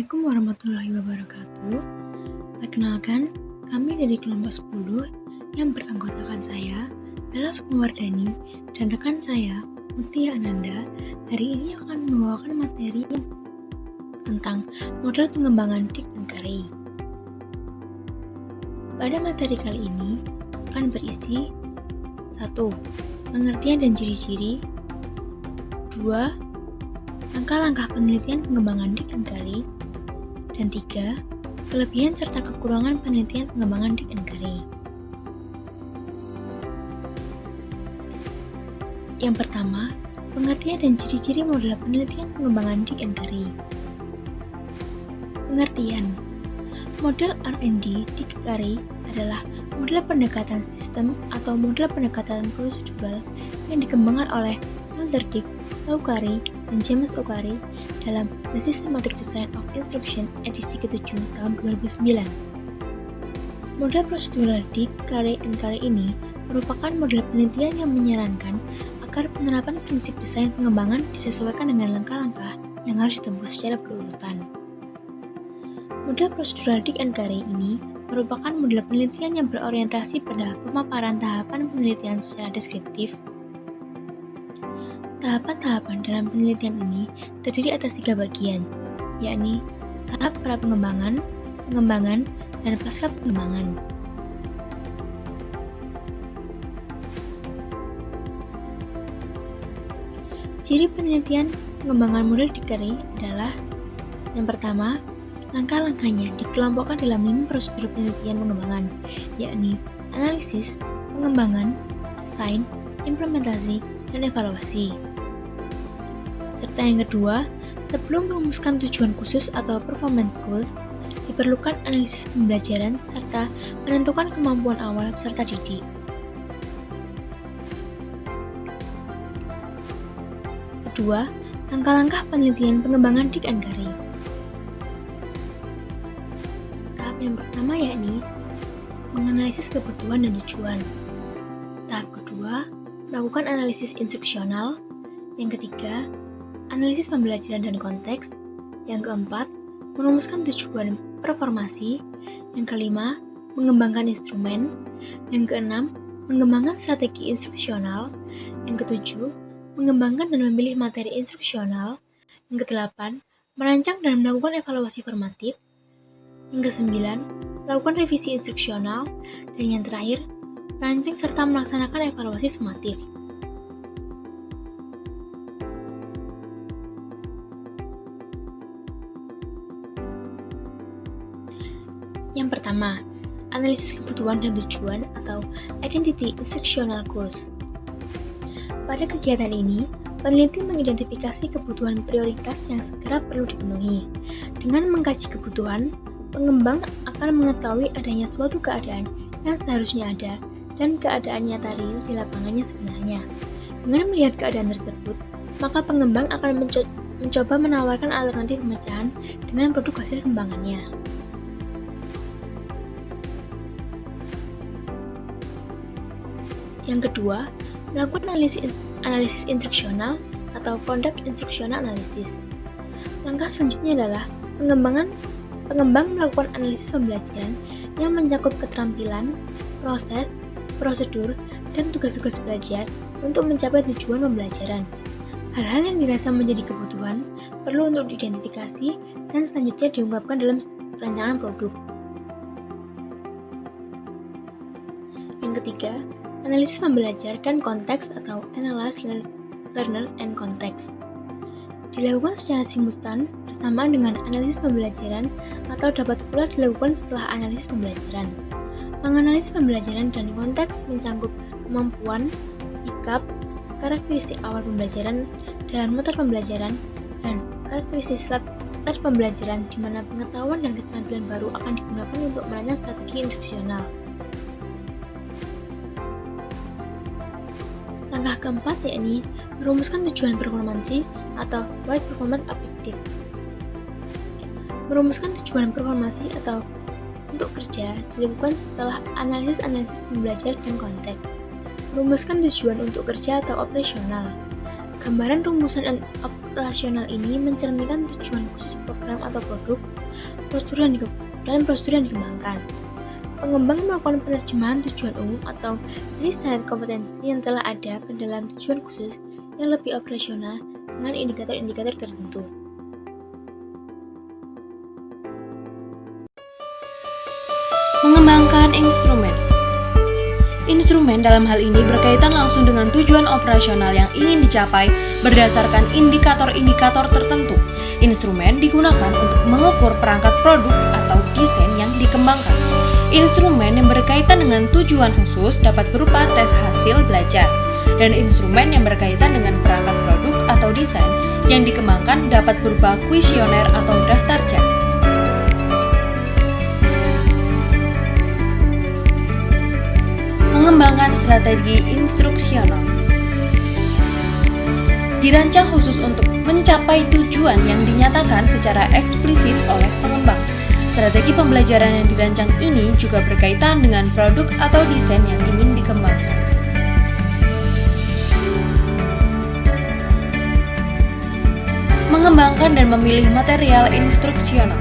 Assalamualaikum warahmatullahi wabarakatuh. Perkenalkan, kami dari kelompok 10 yang beranggotakan saya, Bella Sukmawardani, dan rekan saya, Mutia Ananda, hari ini akan membawakan materi tentang model pengembangan Dick and Carey. Pada materi kali ini akan berisi 1. Pengertian dan ciri-ciri. 2. Langkah-langkah penelitian pengembangan Dick and Carey. Dan 3. Kelebihan serta kekurangan penelitian pengembangan Dick and Carey. Yang pertama, pengertian dan ciri-ciri model penelitian pengembangan Dick and Carey. Pengertian. Model R&D Dick Carey adalah model pendekatan sistem atau model pendekatan prosedural yang dikembangkan oleh Walter Dick, Lou Carey, dan James O. Carey dalam The Systematic Design of Instruction edisi ke-7 tahun 2009. Model prosedural Dick, Carey, and Carey ini merupakan model penelitian yang menyarankan agar penerapan prinsip desain pengembangan disesuaikan dengan langkah-langkah yang harus ditempuh secara berurutan. Model prosedural Dick and Carey ini merupakan model penelitian yang berorientasi pada pemaparan tahapan penelitian secara deskriptif. Tahapan-tahapan dalam penelitian ini terdiri atas 3 bagian, yakni tahap pra-pengembangan, pengembangan, dan pasca pengembangan. Ciri penelitian pengembangan model Dick Carey adalah: yang pertama, langkah-langkahnya dikelompokkan dalam 5 prosedur penelitian pengembangan, yakni analisis, pengembangan, desain, implementasi, dan evaluasi. Serta yang kedua, sebelum merumuskan tujuan khusus atau performance goals, diperlukan analisis pembelajaran serta menentukan kemampuan awal peserta didik. Kedua, langkah-langkah penelitian pengembangan Dick and Carey. Tahap yang pertama yakni menganalisis kebutuhan dan tujuan. Tahap kedua, melakukan analisis instruksional. Yang ketiga, analisis pembelajaran dan konteks. Yang keempat, merumuskan tujuan performasi. Yang kelima, mengembangkan instrumen. Yang keenam, mengembangkan strategi instruksional. Yang ketujuh, mengembangkan dan memilih materi instruksional. Yang kedelapan, merancang dan melakukan evaluasi formatif. Yang kesembilan, melakukan revisi instruksional. Dan yang terakhir, merancang serta melaksanakan evaluasi sumatif. Yang pertama, analisis kebutuhan dan tujuan atau Identity Instructional Goals. Pada kegiatan ini, peneliti mengidentifikasi kebutuhan prioritas yang segera perlu dipenuhi. Dengan mengkaji kebutuhan, pengembang akan mengetahui adanya suatu keadaan yang seharusnya ada dan keadaan nyata real di lapangannya sebenarnya. Dengan melihat keadaan tersebut, maka pengembang akan mencoba menawarkan alternatif pemecahan dengan produk hasil kembangannya. Yang kedua, melakukan analisis instruksional atau conduct instructional analysis. Langkah selanjutnya adalah pengembang melakukan analisis pembelajaran yang mencakup keterampilan, proses, prosedur, dan tugas-tugas belajar untuk mencapai tujuan pembelajaran. Hal-hal yang dirasa menjadi kebutuhan perlu untuk diidentifikasi dan selanjutnya diungkapkan dalam rancangan produk. Yang ketiga, analisis pembelajar dan konteks atau Analyze Learners and Context. Dilakukan secara simultan bersamaan dengan analisis pembelajaran atau dapat pula dilakukan setelah analisis pembelajaran. Menganalisis pembelajaran dan konteks mencakup kemampuan, sikap, karakteristik awal pembelajaran, jalan muter pembelajaran, dan karakteristik latar pembelajaran di mana pengetahuan dan keterampilan baru akan digunakan untuk merancang strategi instruksional. Langkah keempat yakni merumuskan tujuan performansi atau Work Performance Objective. Merumuskan tujuan performansi atau untuk kerja dilakukan setelah analisis pembelajar dan konteks. Merumuskan tujuan untuk kerja atau operasional. Gambaran rumusan operasional ini mencerminkan tujuan khusus program atau produk, dan prosedur yang dikembangkan. Pengembang melakukan penerjemahan tujuan umum atau dari standar kompetensi yang telah ada ke dalam tujuan khusus yang lebih operasional dengan indikator-indikator tertentu. Mengembangkan instrumen. Instrumen dalam hal ini berkaitan langsung dengan tujuan operasional yang ingin dicapai berdasarkan indikator-indikator tertentu. Instrumen digunakan untuk mengukur perangkat produk atau desain yang dikembangkan. Instrumen yang berkaitan dengan tujuan khusus dapat berupa tes hasil belajar, dan instrumen yang berkaitan dengan perangkat produk atau desain yang dikembangkan dapat berupa kuesioner atau daftar cek. Mengembangkan strategi instruksional. Dirancang khusus untuk mencapai tujuan yang dinyatakan secara eksplisit oleh pengembang. Strategi pembelajaran yang dirancang ini juga berkaitan dengan produk atau desain yang ingin dikembangkan. Mengembangkan dan memilih material instruksional.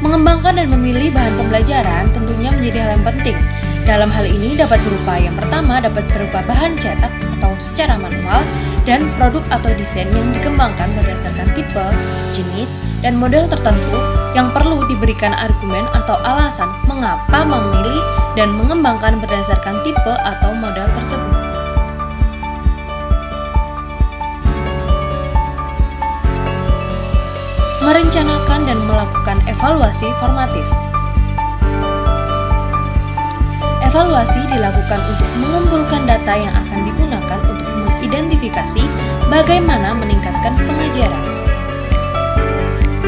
Mengembangkan dan memilih bahan pembelajaran tentunya menjadi hal yang penting. Dalam hal ini dapat berupa yang pertama dapat berupa bahan cetak atau secara manual dan produk atau desain yang dikembangkan berdasarkan tipe, jenis, dan model tertentu yang perlu diberikan argumen atau alasan mengapa memilih dan mengembangkan berdasarkan tipe atau model tersebut. Merencanakan dan melakukan evaluasi formatif. Evaluasi dilakukan untuk mengumpulkan data yang akan digunakan untuk mengidentifikasi bagaimana meningkatkan pengajaran.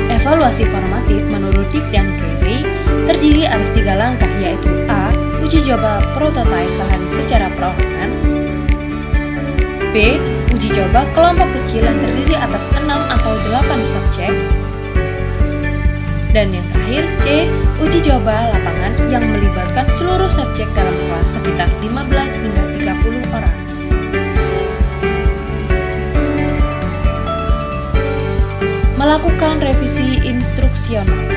Evaluasi formatif menurut Dick dan Carey terdiri atas 3 langkah, yaitu A. Uji coba prototipe bahan secara perorangan, B. Uji coba kelompok kecil yang terdiri atas 6 atau 8 subjek, dan yang terakhir C. Uji coba lapangan yang melibatkan seluruh subjek dalam kelas sekitar 15 hingga 30 orang. Melakukan revisi instruksional.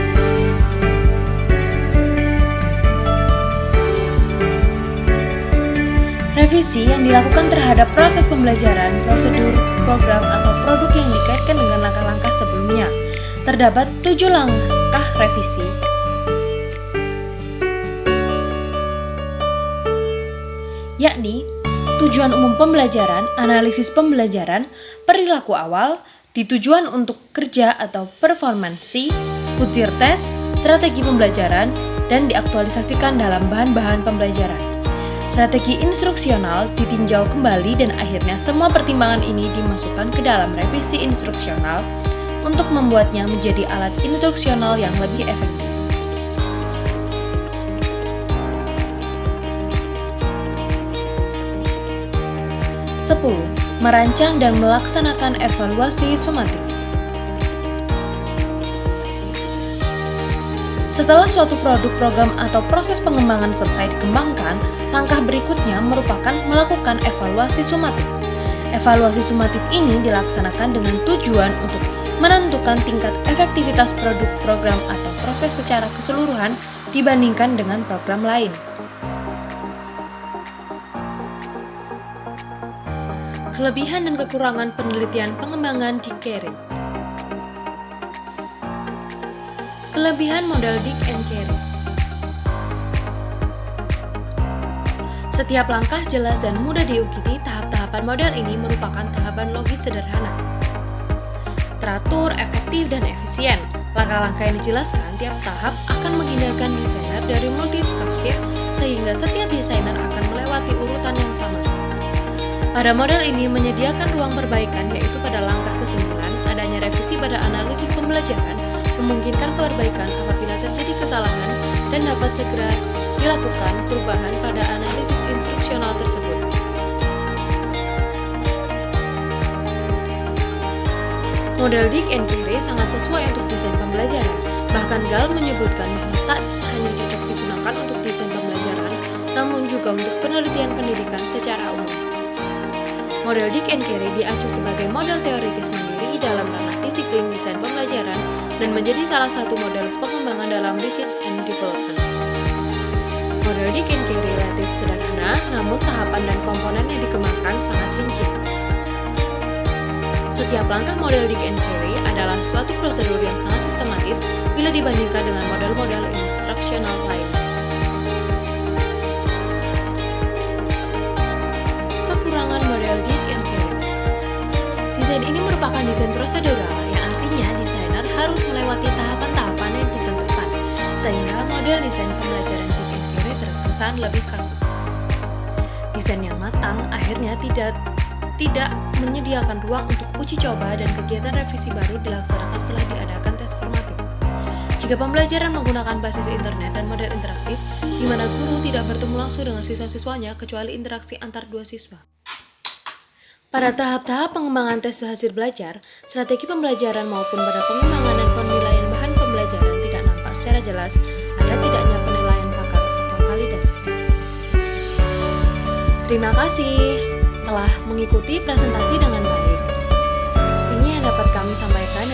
Revisi yang dilakukan terhadap proses pembelajaran, prosedur, program, atau produk yang dikaitkan dengan langkah-langkah sebelumnya. Terdapat 7 langkah revisi. Yakni tujuan umum pembelajaran, analisis pembelajaran, perilaku awal, di tujuan untuk kerja atau performansi, butir tes, strategi pembelajaran, dan diaktualisasikan dalam bahan-bahan pembelajaran. Strategi instruksional ditinjau kembali dan akhirnya semua pertimbangan ini dimasukkan ke dalam revisi instruksional untuk membuatnya menjadi alat instruksional yang lebih efektif. 10. Merancang dan melaksanakan evaluasi sumatif. Setelah suatu produk, program, atau proses pengembangan selesai dikembangkan, langkah berikutnya merupakan melakukan evaluasi sumatif. Evaluasi sumatif ini dilaksanakan dengan tujuan untuk menentukan tingkat efektivitas produk, program, atau proses secara keseluruhan dibandingkan dengan program lain. Kelebihan dan kekurangan penelitian pengembangan Dick Carey. Kelebihan model Dick and Carey. Setiap langkah jelas dan mudah diikuti. Tahap-tahapan model ini merupakan tahapan logis sederhana, teratur, efektif, dan efisien. Langkah-langkah yang dijelaskan tiap tahap akan menghindarkan desainer dari multitafsir sehingga setiap desainer akan melewati urutan yang sama. Pada model ini menyediakan ruang perbaikan, yaitu pada langkah ke-9, adanya revisi pada analisis pembelajaran, memungkinkan perbaikan apabila terjadi kesalahan dan dapat segera dilakukan perubahan pada analisis instruksional tersebut. Model Dick and Carey sangat sesuai untuk desain pembelajaran. Bahkan Gall menyebutkan bahwa tak hanya cocok digunakan untuk desain pembelajaran, namun juga untuk penelitian pendidikan secara umum. Model Dick and Carey diacu sebagai model teoritis mandiri dalam ranah disiplin desain pembelajaran dan menjadi salah satu model pengembangan dalam research and development. Model Dick and Carey relatif sederhana, namun tahapan dan komponen yang dikembangkan sangat rinci. Setiap langkah model Dick and Carey adalah suatu prosedur yang sangat sistematis bila dibandingkan dengan model-model instruksional lain. Kekurangan model Dick and Carey. Desain ini merupakan desain prosedural yang artinya desainer harus melewati tahapan-tahapan yang ditentukan, sehingga model desain pembelajaran Dick and Carey terkesan lebih kaku. Desain yang matang akhirnya tidak menyediakan ruang untuk uji coba dan kegiatan revisi baru dilaksanakan setelah diadakan tes formatif. Jika pembelajaran menggunakan basis internet dan model interaktif, di mana guru tidak bertemu langsung dengan siswa-siswanya kecuali interaksi antar dua siswa. Pada tahap-tahap pengembangan tes hasil belajar, strategi pembelajaran maupun pada pengembangan dan penilaian bahan pembelajaran tidak nampak secara jelas ada tidaknya penilaian pakar atau validasi. Terima kasih telah mengikuti presentasi dengan baik. Ini yang dapat kami sampaikan